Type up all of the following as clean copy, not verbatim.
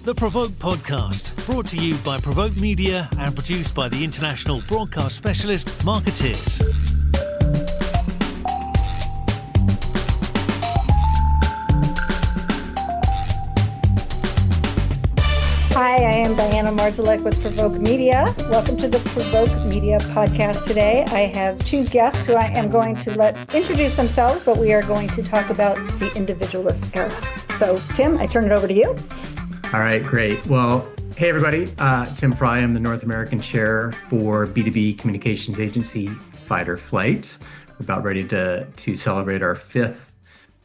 The Provoke Podcast, brought to you by Provoke Media and produced by the international broadcast specialist Marketeers. Hi, I am Diana Marzalek with Provoke Media. Welcome to the Provoke Media podcast today. I have two guests who I am going to let introduce themselves, but we are going to talk about the individualist era. So, Tim, I turn it over to you. All right, great. Well, hey, everybody. Tim Fry. I'm the North American chair for B2B communications agency Fight or Flight. We're about ready to celebrate our 5th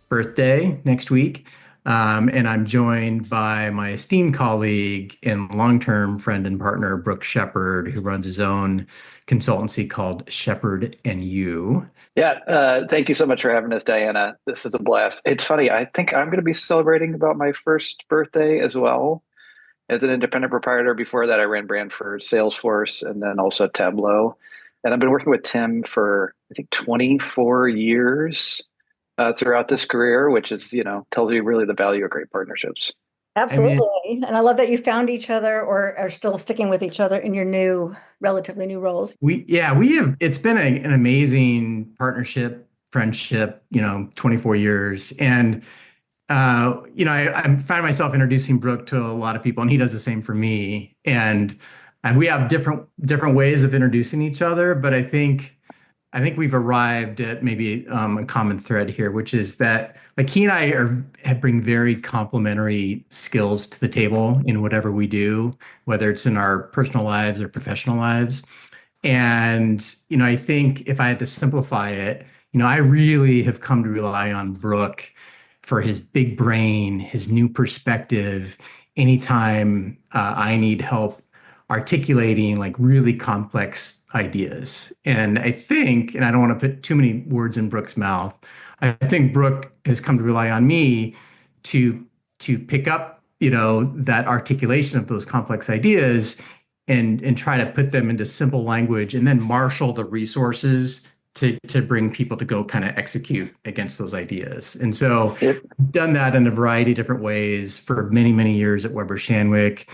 birthday next week. And I'm joined by my esteemed colleague and long-term friend and partner, Brooke Shepard, who runs his own consultancy called Shepard and You. Yeah, thank you so much for having us, Diana. This is a blast. It's funny, I think I'm going to be celebrating about my first birthday as well as an independent proprietor. Before that, I ran brand for Salesforce and then also Tableau. And I've been working with Tim for, I think, 24 years. Throughout this career, which is, tells you really the value of great partnerships. Absolutely. And I love that you found each other or are still sticking with each other in your relatively new roles. It's been an amazing partnership, friendship, 24 years. And, I find myself introducing Brooke to a lot of people and he does the same for me. And we have different ways of introducing each other, but I think we've arrived at maybe a common thread here, which is that he and I bring very complementary skills to the table in whatever we do, whether it's in our personal lives or professional lives. And, I think if I had to simplify it, I really have come to rely on Brooke for his big brain, his new perspective, anytime I need help articulating really complex ideas. And I think, and I don't want to put too many words in Brooke's mouth, I think Brooke has come to rely on me to pick up, that articulation of those complex ideas and try to put them into simple language and then marshal the resources to bring people to go kind of execute against those ideas. And so I've done that in a variety of different ways for many, many years at Weber Shandwick,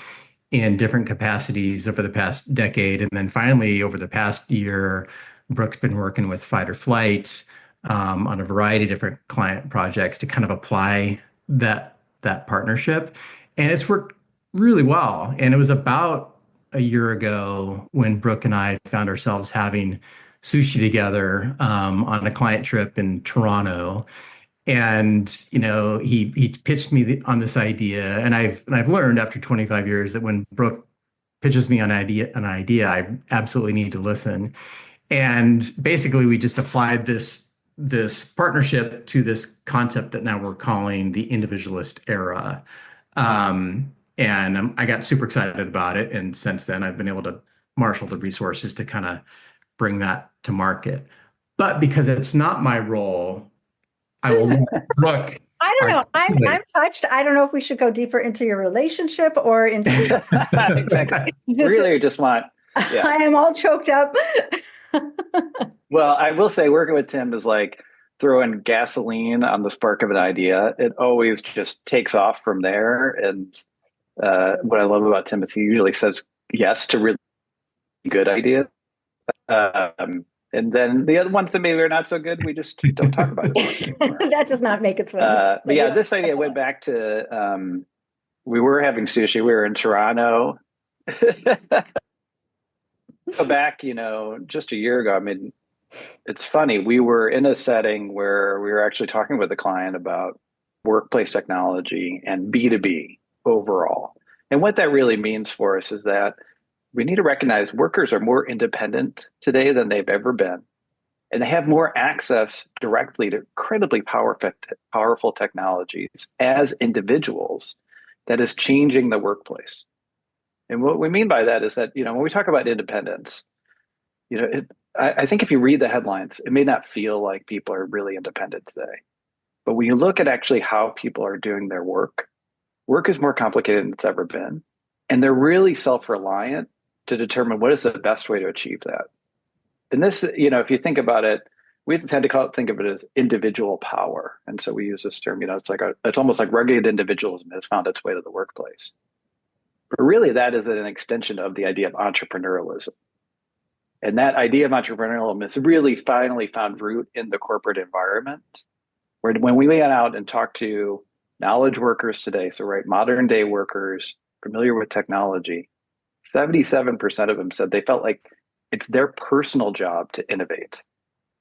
in different capacities over the past decade. And then finally, over the past year, Brooke's been working with Fight or Flight on a variety of different client projects to kind of apply that partnership. And it's worked really well. And it was about a year ago when Brooke and I found ourselves having sushi together on a client trip in Toronto. And, he pitched me on this idea, and I've learned after 25 years that when Brooke pitches me an idea, I absolutely need to listen. And basically, we just applied this partnership to this concept that now we're calling the individualist era. And I got super excited about it. And since then, I've been able to marshal the resources to kind of bring that to market. But because it's not my role, I will look. I don't know. I'm touched. I don't know if we should go deeper into your relationship or into exactly. Really, just want. Yeah. I am all choked up. Well, I will say, working with Tim is like throwing gasoline on the spark of an idea. It always just takes off from there. And what I love about Tim is he usually says yes to really good ideas. And then the other ones that maybe are not so good, we just don't talk about it anymore. That does not make it fun. But yeah, this idea went back to, we were having sushi. We were in Toronto. Go back, just a year ago. I mean, it's funny. We were in a setting where we were actually talking with a client about workplace technology and B2B overall. And what that really means for us is that we need to recognize workers are more independent today than they've ever been. And they have more access directly to incredibly powerful technologies as individuals that is changing the workplace. And what we mean by that is that, when we talk about independence, I think if you read the headlines, it may not feel like people are really independent today. But when you look at actually how people are doing their work is more complicated than it's ever been. And they're really self-reliant to determine what is the best way to achieve that. And this, if you think about it, we tend to think of it as individual power. And so we use this term, it's almost like rugged individualism has found its way to the workplace. But really, that is an extension of the idea of entrepreneurialism. And that idea of entrepreneurialism has really finally found root in the corporate environment, where when we went out and talked to knowledge workers today, so right, modern day workers familiar with technology, 77% of them said they felt like it's their personal job to innovate.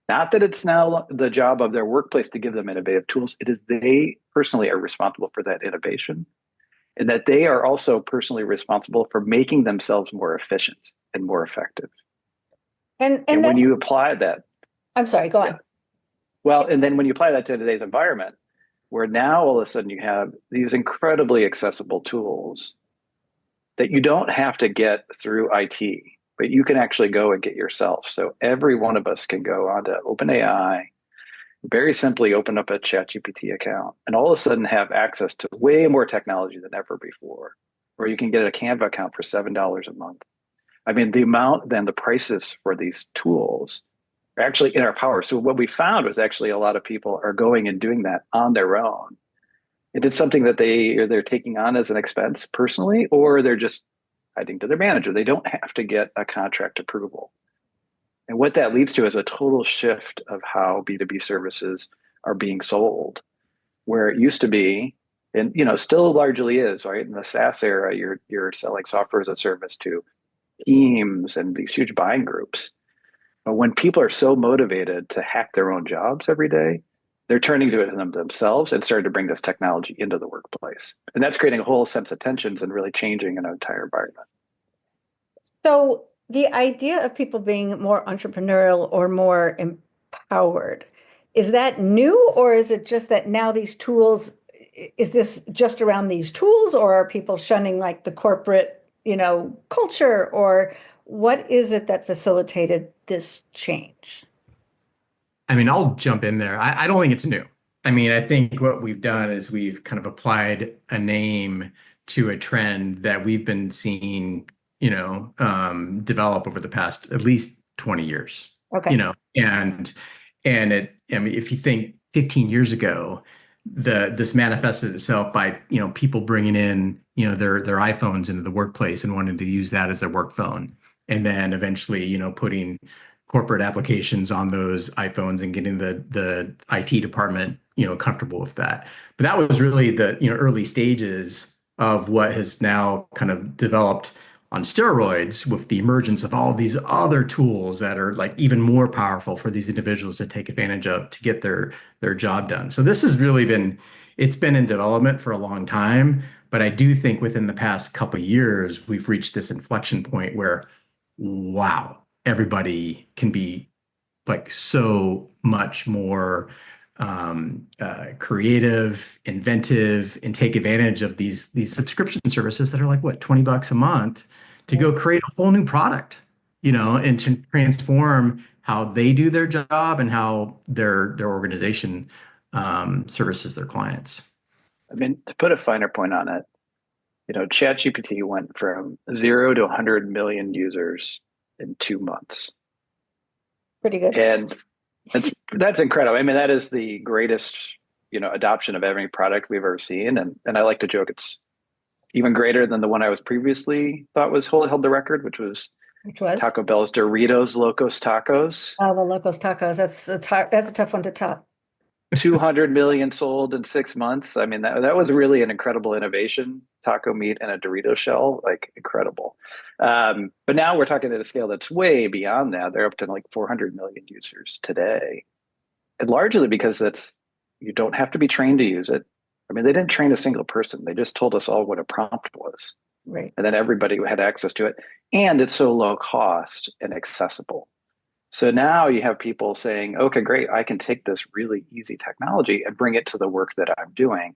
Not that it's now the job of their workplace to give them innovative tools. It is they personally are responsible for that innovation, and that they are also personally responsible for making themselves more efficient and more effective. And And when that's, you apply that, I'm sorry, go on. yeah. Well, and then when you apply that to today's environment, where now all of a sudden you have these incredibly accessible tools that you don't have to get through IT, but you can actually go and get yourself. So every one of us can go onto OpenAI, very simply open up a ChatGPT account, and all of a sudden have access to way more technology than ever before, where you can get a Canva account for $7 a month. I mean, the amount, then the prices for these tools are actually in our power. So what we found was actually a lot of people are going and doing that on their own. And it's something that they're taking on as an expense personally, or they're just hiding to their manager. They don't have to get a contract approval. And what that leads to is a total shift of how B2B services are being sold, where it used to be, and still largely is, right? In the SaaS era, you're selling software as a service to teams and these huge buying groups. But when people are so motivated to hack their own jobs every day, they're turning to it themselves and starting to bring this technology into the workplace. And that's creating a whole sense of tensions and really changing an entire environment. So the idea of people being more entrepreneurial or more empowered, is that new, or is it just that now these tools, is this just around these tools, or are people shunning like the corporate, culture, or what is it that facilitated this change? I mean, I'll jump in there. I don't think it's new. I mean, I think what we've done is we've kind of applied a name to a trend that we've been seeing, develop over the past at least 20 years. Okay. And I mean, if you think 15 years ago, this manifested itself by, people bringing in, their iPhones into the workplace and wanting to use that as their work phone. And then eventually, putting corporate applications on those iPhones and getting the IT department, comfortable with that. But that was really the, early stages of what has now kind of developed on steroids with the emergence of all these other tools that are like even more powerful for these individuals to take advantage of to get their job done. So this has really it's been in development for a long time, but I do think within the past couple of years, we've reached this inflection point where, wow, everybody can be like so much more creative, inventive, and take advantage of these subscription services that are like what, $20 a month to go create a whole new product, and to transform how they do their job and how their organization services their clients. I mean, to put a finer point on it, ChatGPT went from 0 to 100 million users in 2 months. Pretty good. And that's incredible. I mean, that is the greatest, adoption of any product we've ever seen. And I like to joke it's even greater than the one I was previously thought held the record, which was Taco Bell's Doritos Locos Tacos. Oh, the Locos Tacos. That's a tough one to top. 200 million sold in 6 months. I mean, that was really an incredible innovation. Taco meat and a Dorito shell, like incredible. But now we're talking at a scale that's way beyond that. They're up to like 400 million users today. And largely because you don't have to be trained to use it. I mean, they didn't train a single person. They just told us all what a prompt was. Right. And then everybody had access to it. And it's so low cost and accessible. So now you have people saying, okay, great, I can take this really easy technology and bring it to the work that I'm doing.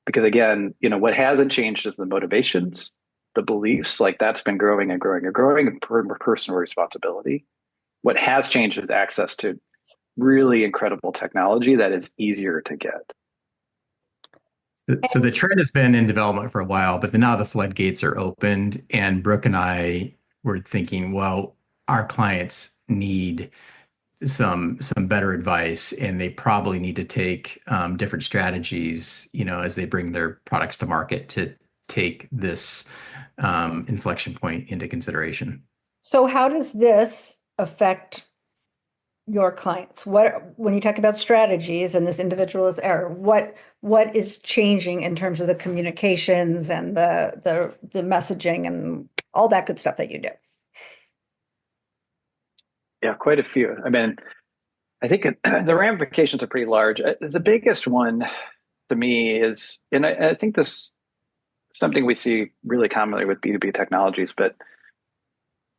Because again, what hasn't changed is the motivations, the beliefs, like that's been growing and growing and growing, and personal responsibility. What has changed is access to really incredible technology that is easier to get. So the trend has been in development for a while, but then now the floodgates are opened, and Brooke and I were thinking, well, our clients need some better advice, and they probably need to take different strategies, as they bring their products to market to take this inflection point into consideration. So how does this affect your clients? When you talk about strategies and this individualist error, what is changing in terms of the communications and the messaging and all that good stuff that you do? Yeah, quite a few. I mean, I think the ramifications are pretty large. The biggest one to me is, and I think this is something we see really commonly with B2B technologies, but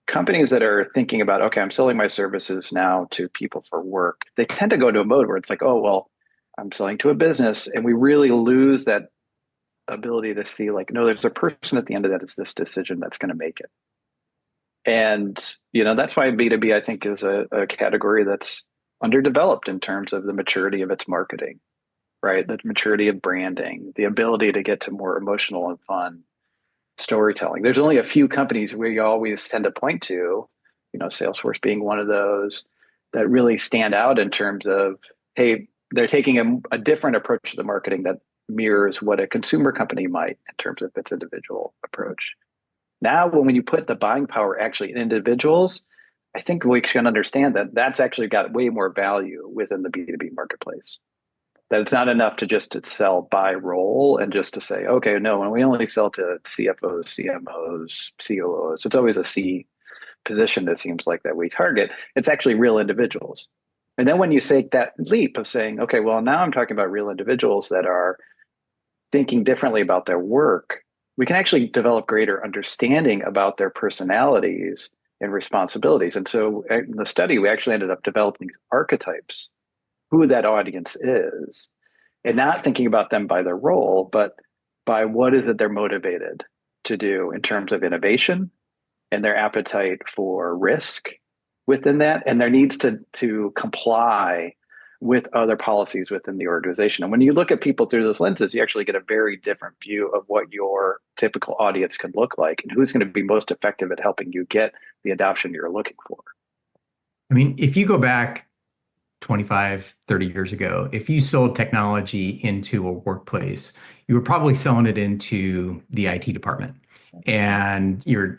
companies that are thinking about, okay, I'm selling my services now to people for work, they tend to go into a mode where it's like, oh, well, I'm selling to a business. And we really lose that ability to see like, no, there's a person at the end of that. It's this decision that's going to make it. And, that's why B2B, I think, is a category that's underdeveloped in terms of the maturity of its marketing, right? The maturity of branding, the ability to get to more emotional and fun storytelling. There's only a few companies where you always tend to point to, Salesforce being one of those that really stand out in terms of, hey, they're taking a different approach to the marketing that mirrors what a consumer company might in terms of its individual approach. Now, when you put the buying power actually in individuals, I think we can understand that that's actually got way more value within the B2B marketplace. That it's not enough to just to sell by role and just to say, okay, no, when we only sell to CFOs, CMOs, COOs, it's always a C position that seems like that we target. It's actually real individuals. And then when you take that leap of saying, okay, well, now I'm talking about real individuals that are thinking differently about their work, we can actually develop greater understanding about their personalities and responsibilities. And so in the study, we actually ended up developing archetypes, who that audience is, and not thinking about them by their role, but by what is it they're motivated to do in terms of innovation and their appetite for risk within that, and their needs to comply with other policies within the organization. And when you look at people through those lenses, you actually get a very different view of what your typical audience can look like and who's going to be most effective at helping you get the adoption you're looking for. I mean, if you go back 25, 30 years ago, if you sold technology into a workplace, you were probably selling it into the IT department, and you're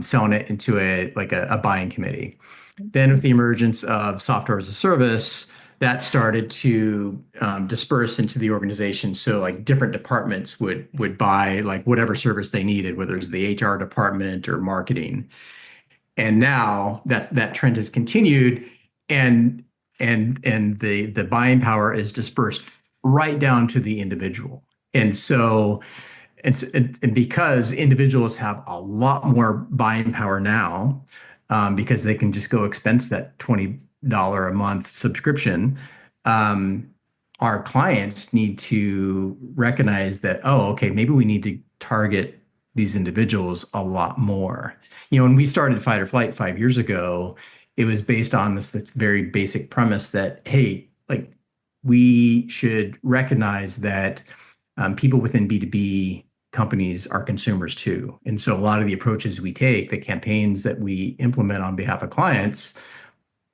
selling it into a buying committee. Then with the emergence of software as a service, that started to disperse into the organization. So like different departments would buy like whatever service they needed, whether it's the HR department or marketing. And now that trend has continued, and the buying power is dispersed right down to the individual. And so and because individuals have a lot more buying power now, because they can just go expense that $20 a month subscription, our clients need to recognize that, oh, okay, maybe we need to target these individuals a lot more. When we started Fight or Flight 5 years ago, it was based on this very basic premise that, hey, like we should recognize that people within B2B companies are consumers too. And so a lot of the approaches we take, the campaigns that we implement on behalf of clients,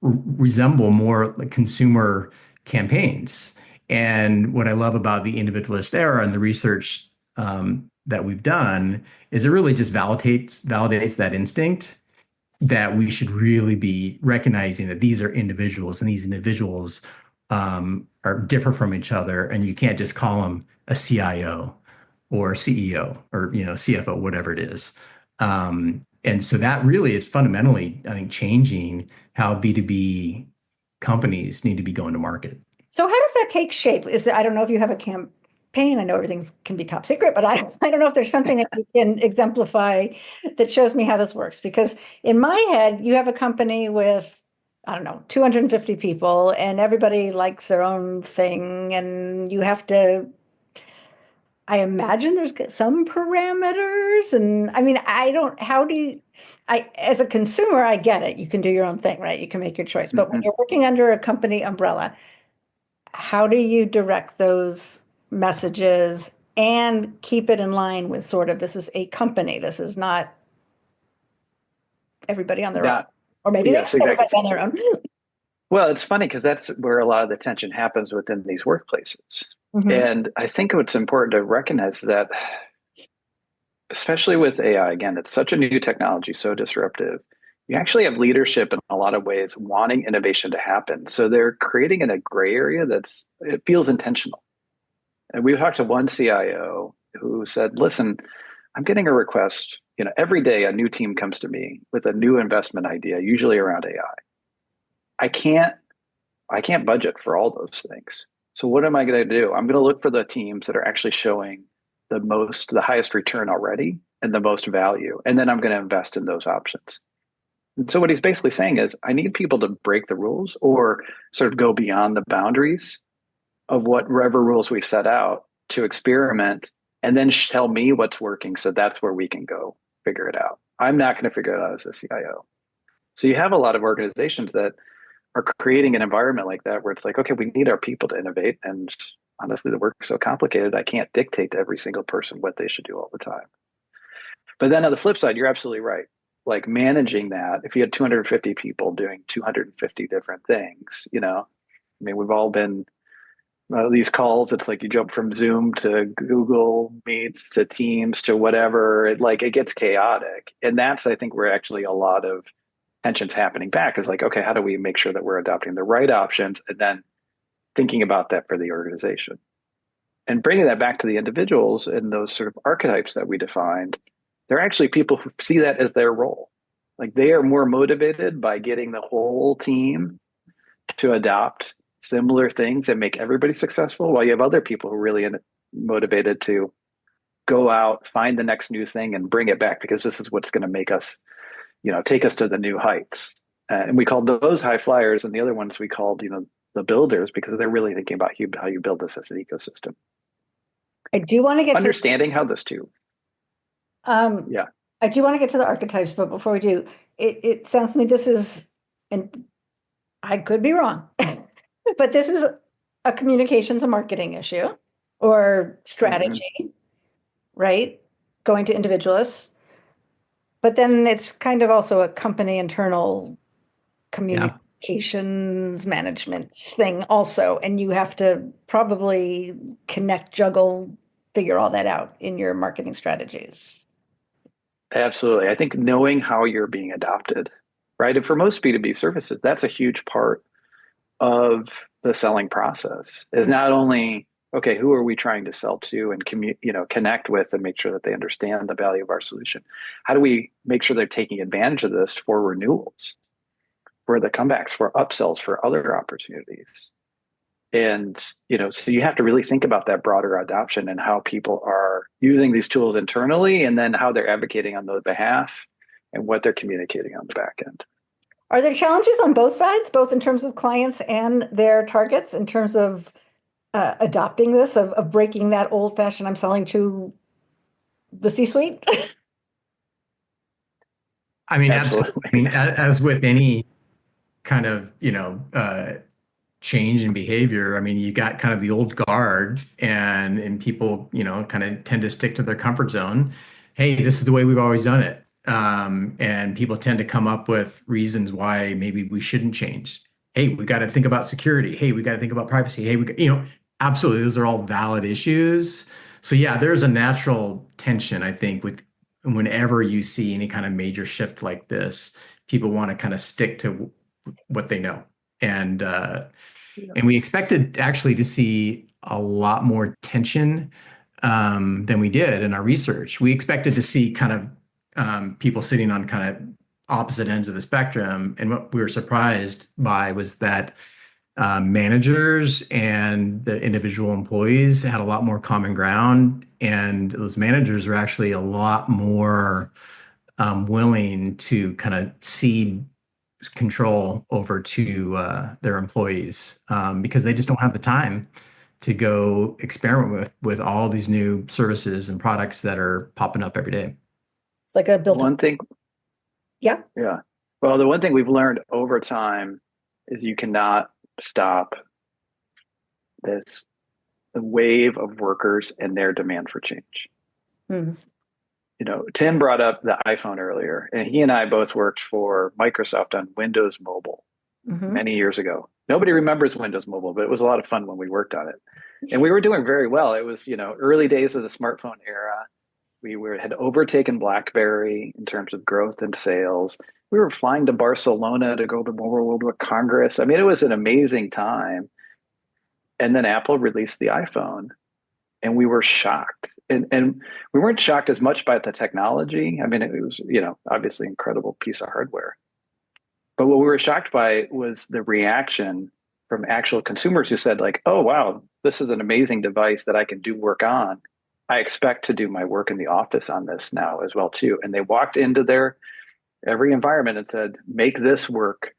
resemble more like consumer campaigns. And what I love about the individualist era and the research that we've done is it really just validates that instinct that we should really be recognizing that these are individuals, and these individuals are different from each other, and you can't just call them a CIO or CEO or CFO, whatever it is. And so that really is fundamentally, I think, changing how B2B companies need to be going to market. So how does that take shape? I don't know if you have a campaign. I know everything can be top secret, but I don't know if there's something that you can exemplify that shows me how this works. Because in my head, you have a company with, I don't know, 250 people, and everybody likes their own thing, and you have to, I imagine there's some parameters. And I mean, as a consumer, I get it. You can do your own thing, right? You can make your choice. But when you're working under a company umbrella, how do you direct those messages and keep it in line with sort of, this is a company, this is not everybody on their own, or maybe yes, exactly. Everybody on their own. Well, it's funny because that's where a lot of the tension happens within these workplaces. Mm-hmm. And I think what's important to recognize that especially with AI, again, it's such a new technology, so disruptive. You actually have leadership in a lot of ways wanting innovation to happen. So they're creating in a gray area it feels intentional. And we talked to one CIO who said, listen, I'm getting a request, every day a new team comes to me with a new investment idea, usually around AI. I can't budget for all those things. So what am I going to do? I'm going to look for the teams that are actually showing the highest return already and the most value. And then I'm going to invest in those options. And so what he's basically saying is, I need people to break the rules or sort of go beyond the boundaries of whatever rules we set out to experiment and then tell me what's working. So that's where we can go figure it out. I'm not going to figure it out as a CIO. So you have a lot of organizations that are creating an environment like that where it's like, okay, we need our people to innovate. And honestly, the work is so complicated, I can't dictate to every single person what they should do all the time. But then on the flip side, you're absolutely right. Like managing that, if you had 250 people doing 250 different things, we've all been these calls. It's like you jump from Zoom to Google Meets to Teams to whatever. It gets chaotic, and that's I think where actually a lot of tensions happening back is like, okay, how do we make sure that we're adopting the right options, and then thinking about that for the organization, and bringing that back to the individuals and those sort of archetypes that we defined. They're actually people who see that as their role. Like they are more motivated by getting the whole team to adopt similar things and make everybody successful, while you have other people who are really motivated to go out, find the next new thing and bring it back, because this is what's going to make us, take us to the new heights. And we called those high flyers, and the other ones we called, the builders, because they're really thinking about how you build this as an ecosystem. I do want to get understanding how this too. Yeah. I do want to get to the archetypes, but before we do, it sounds to me this is, and I could be wrong, but this is a communications and marketing issue or strategy, right? Going to individualists. But then it's kind of also a company internal communications management thing also. And you have to probably juggle, figure all that out in your marketing strategies. Absolutely. I think knowing how you're being adopted, right? And for most B2B services, that's a huge part of the selling process, is not only, okay, who are we trying to sell to and connect with and make sure that they understand the value of our solution? How do we make sure they're taking advantage of this for renewals, for the comebacks, for upsells, for other opportunities? And, so you have to really think about that broader adoption and how people are using these tools internally, and then how they're advocating on their behalf and what they're communicating on the back end. Are there challenges on both sides, both in terms of clients and their targets, in terms of adopting this, of breaking that old fashioned, I'm selling to the C-suite? I mean, absolutely. I mean, as with any kind of, change in behavior. I mean, you got kind of the old guard, and people, kind of tend to stick to their comfort zone. Hey, this is the way we've always done it. And people tend to come up with reasons why maybe we shouldn't change. Hey, we got to think about security. Hey, we got to think about privacy. Hey, absolutely. Those are all valid issues. So yeah, there's a natural tension, I think, with whenever you see any kind of major shift like this, people want to kind of stick to what they know. And we expected actually to see a lot more tension than we did in our research. We expected to see kind of people sitting on kind of opposite ends of the spectrum. And what we were surprised by was that managers and the individual employees had a lot more common ground. And those managers are actually a lot more willing to kind of cede control over to their employees because they just don't have the time to go experiment with all these new services and products that are popping up every day. It's like a built one thing. Yeah. Well, the one thing we've learned over time is you cannot stop the wave of workers and their demand for change. Mm-hmm. Tim brought up the iPhone earlier, and he and I both worked for Microsoft on Windows Mobile many years ago. Nobody remembers Windows Mobile, but it was a lot of fun when we worked on it. And we were doing very well. It was, early days of the smartphone era. had overtaken BlackBerry in terms of growth and sales. We were flying to Barcelona to go to World War Congress. I mean, it was an amazing time. And then Apple released the iPhone, and we were shocked. And we weren't shocked as much by the technology. I mean, it was, obviously incredible piece of hardware. But what we were shocked by was the reaction from actual consumers who said, like, oh, wow, this is an amazing device that I can do work on. I expect to do my work in the office on this now as well, too. And they walked into their every environment and said, make this work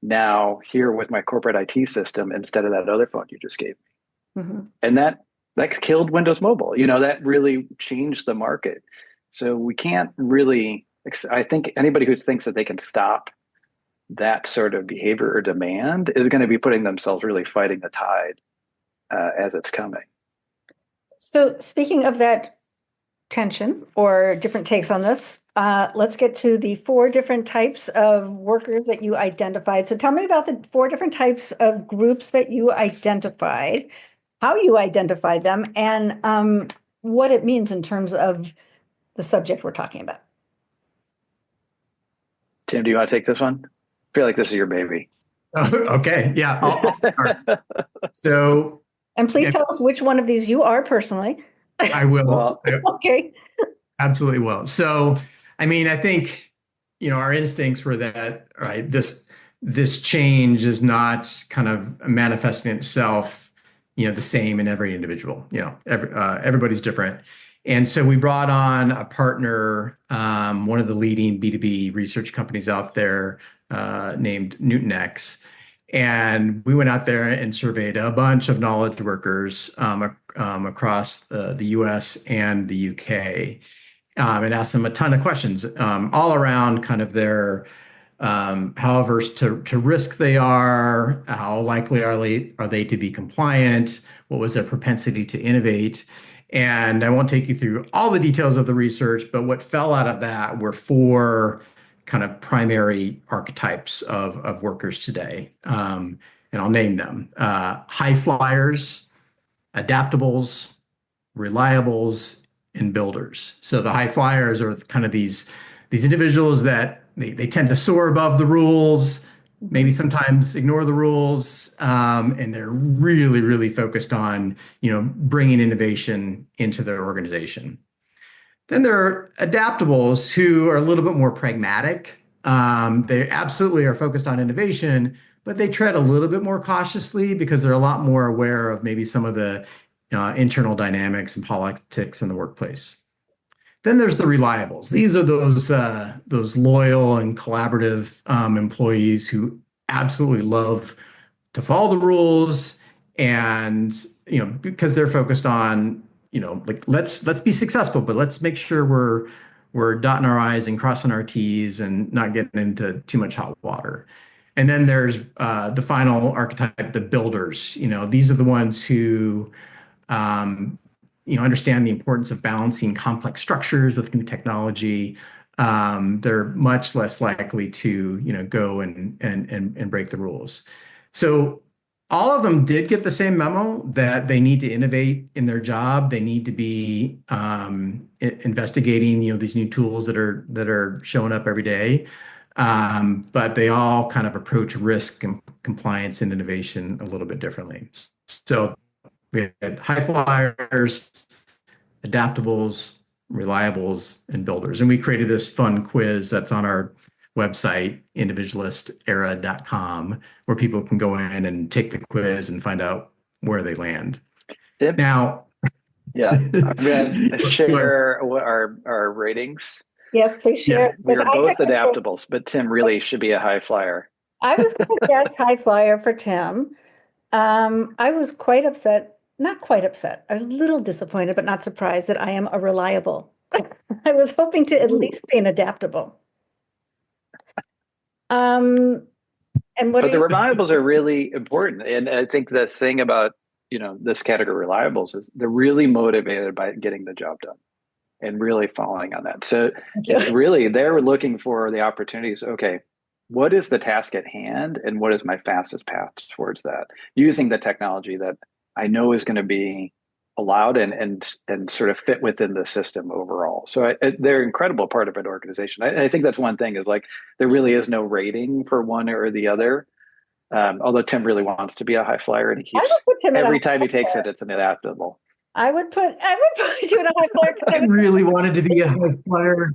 now here with my corporate IT system instead of that other phone you just gave me. Mm-hmm. And that killed Windows Mobile. That really changed the market. So we can't really, I think anybody who thinks that they can stop that sort of behavior or demand is going to be putting themselves really fighting the tide as it's coming. So speaking of that tension or different takes on this, let's get to the 4 different types of workers that you identified. So tell me about the 4 different types of groups that you identified, how you identified them, and what it means in terms of the subject we're talking about. Tim, do you want to take this one? I feel like this is your baby. Okay. Yeah. I'll start. So. And please tell us which one of these you are personally. I will. Well, okay. Absolutely will. So, I mean, I think, our instincts were that, right, this change is not kind of manifesting itself, the same in every individual. Everybody's different. And so we brought on a partner, one of the leading B2B research companies out there, named NewtonX. And we went out there and surveyed a bunch of knowledge workers across the US and the UK, and asked them a ton of questions all around kind of their how averse to risk they are, how likely are they to be compliant, what was their propensity to innovate. And I won't take you through all the details of the research, but what fell out of that were 4 kind of primary archetypes of workers today. And I'll name them: high flyers, adaptables, reliables, and builders. So the high flyers are kind of these individuals that they tend to soar above the rules, maybe sometimes ignore the rules, and they're really, really focused on, bringing innovation into their organization. Then there are adaptables who are a little bit more pragmatic. They absolutely are focused on innovation, but they tread a little bit more cautiously because they're a lot more aware of maybe some of the internal dynamics and politics in the workplace. Then there's the reliables. These are those loyal and collaborative employees who absolutely love to follow the rules, and because they're focused on like let's be successful, but let's make sure we're dotting our I's and crossing our T's and not getting into too much hot water. And then there's the final archetype, the builders. These are the ones who understand the importance of balancing complex structures with new technology. They're much less likely to go and break the rules. So all of them did get the same memo that they need to innovate in their job. They need to be investigating these new tools that are showing up every day. But they all kind of approach risk and compliance and innovation a little bit differently. So we had high flyers, adaptables, reliables, and builders. And we created this fun quiz that's on our website, individualistera.com, where people can go in and take the quiz and find out where they land. Tim? Now, yeah, I'm going to share our ratings. Yes, please share. Yeah, we are both adaptables, but Tim really should be a high flyer. I was going to guess high flyer for Tim. I was quite upset, not quite upset. I was a little disappointed, but not surprised that I am a reliable. I was hoping to at least be an adaptable. And but the reliables are really important. And I think the thing about, this category reliables is they're really motivated by getting the job done and really following on that. So it's really, they're looking for the opportunities. Okay, what is the task at hand and what is my fastest path towards that? Using the technology that I know is going to be allowed and sort of fit within the system overall. So they're an incredible part of an organization. I think that's one thing is like there really is no rating for one or the other. Although Tim really wants to be a high flyer, and he keeps every time he takes it, it's an adaptable. I would put you in a high flyer. I really wanted to be a high flyer.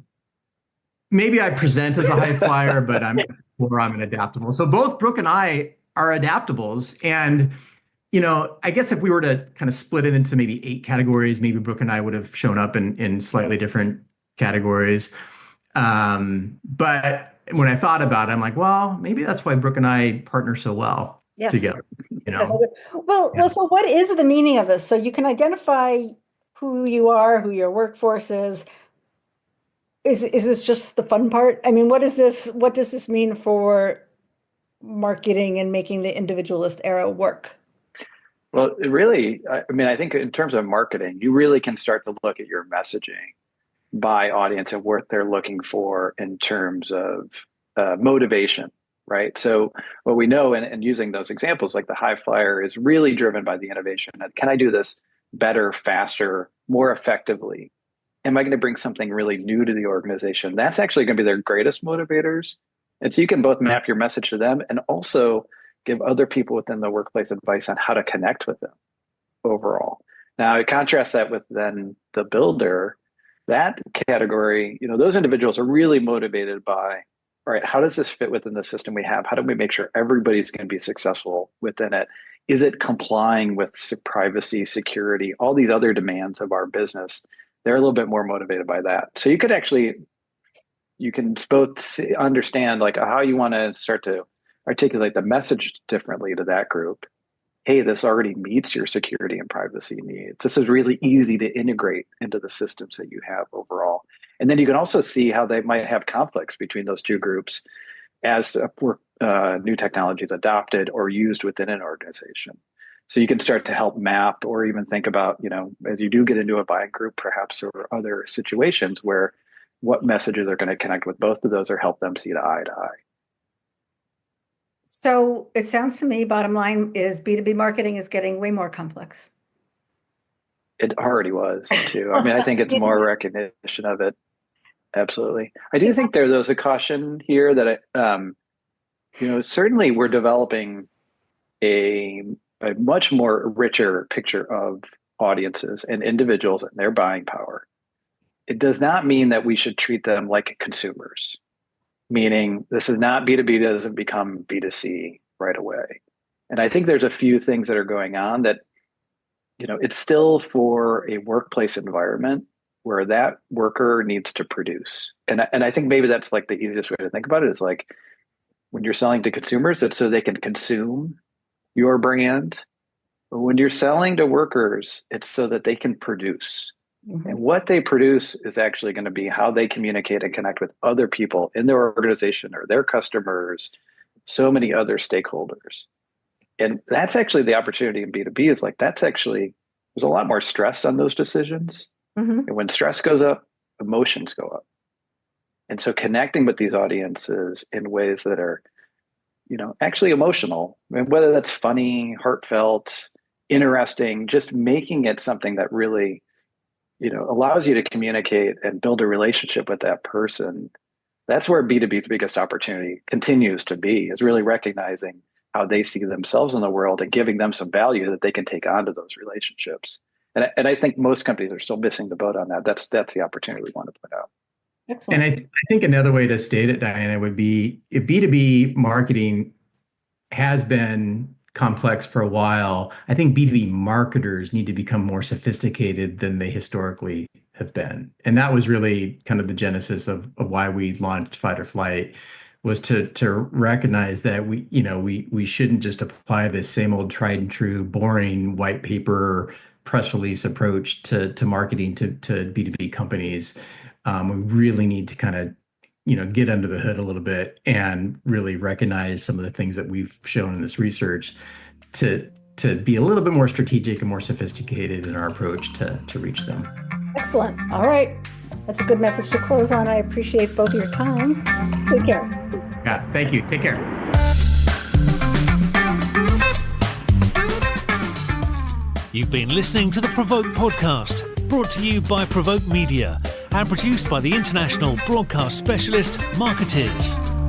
Maybe I present as a high flyer, but I'm an adaptable. So both Brooke and I are adaptables. And, I guess if we were to kind of split it into maybe 8 categories, maybe Brooke and I would have shown up in slightly different categories. But when I thought about it, I'm like, well, maybe that's why Brooke and I partner so well together. Well, so what is the meaning of this? So you can identify who you are, who your workforce is. Is this just the fun part? I mean, what does this mean for marketing and making the individualist era work? Well, it really, I think in terms of marketing, you really can start to look at your messaging by audience and what they're looking for in terms of motivation, right? So what we know, and using those examples, like the high flyer is really driven by the innovation. Can I do this better, faster, more effectively? Am I going to bring something really new to the organization? That's actually going to be their greatest motivators. And so you can both map your message to them and also give other people within the workplace advice on how to connect with them overall. Now, I contrast that with then the builder. That category, those individuals are really motivated by, all right, how does this fit within the system we have? How do we make sure everybody's going to be successful within it? Is it complying with privacy, security, all these other demands of our business? They're a little bit more motivated by that. So you can both understand like how you want to start to articulate the message differently to that group. Hey, this already meets your security and privacy needs. This is really easy to integrate into the systems that you have overall. And then you can also see how they might have conflicts between those two groups as new technology is adopted or used within an organization. So you can start to help map or even think about, as you do get into a buying group, perhaps, or other situations where what messages are going to connect with both of those or help them see eye to eye. So it sounds to me, bottom line is B2B marketing is getting way more complex. It already was too. I think it's more recognition of it. Absolutely. I do think there's a caution here that, certainly we're developing a much more richer picture of audiences and individuals and their buying power. It does not mean that we should treat them like consumers, meaning this is not B2B doesn't become B2C right away. And I think there's a few things that are going on that, it's still for a workplace environment where that worker needs to produce. And I think maybe that's like the easiest way to think about it is like when you're selling to consumers, it's so they can consume your brand. But when you're selling to workers, it's so that they can produce. Mm-hmm. And what they produce is actually going to be how they communicate and connect with other people in their organization or their customers, so many other stakeholders. And that's actually the opportunity in B2B is like, there's a lot more stress on those decisions. Mm-hmm. And when stress goes up, emotions go up. And so connecting with these audiences in ways that are, actually emotional, whether that's funny, heartfelt, interesting, just making it something that really, allows you to communicate and build a relationship with that person. That's where B2B's biggest opportunity continues to be, is really recognizing how they see themselves in the world and giving them some value that they can take onto those relationships. And I think most companies are still missing the boat on that. That's the opportunity we want to put out. Excellent. And I think another way to state it, Diana, would be if B2B marketing has been complex for a while, I think B2B marketers need to become more sophisticated than they historically have been. And that was really kind of the genesis of why we launched Fight or Flight, was to recognize that we shouldn't just apply this same old tried and true, boring white paper press release approach to marketing to B2B companies. We really need to kind of get under the hood a little bit and really recognize some of the things that we've shown in this research to be a little bit more strategic and more sophisticated in our approach to reach them. Excellent. All right. That's a good message to close on. I appreciate both of your time. Take care. Yeah, thank you. Take care. You've been listening to the Provoke podcast, brought to you by Provoke Media and produced by the international broadcast specialist Marketeers.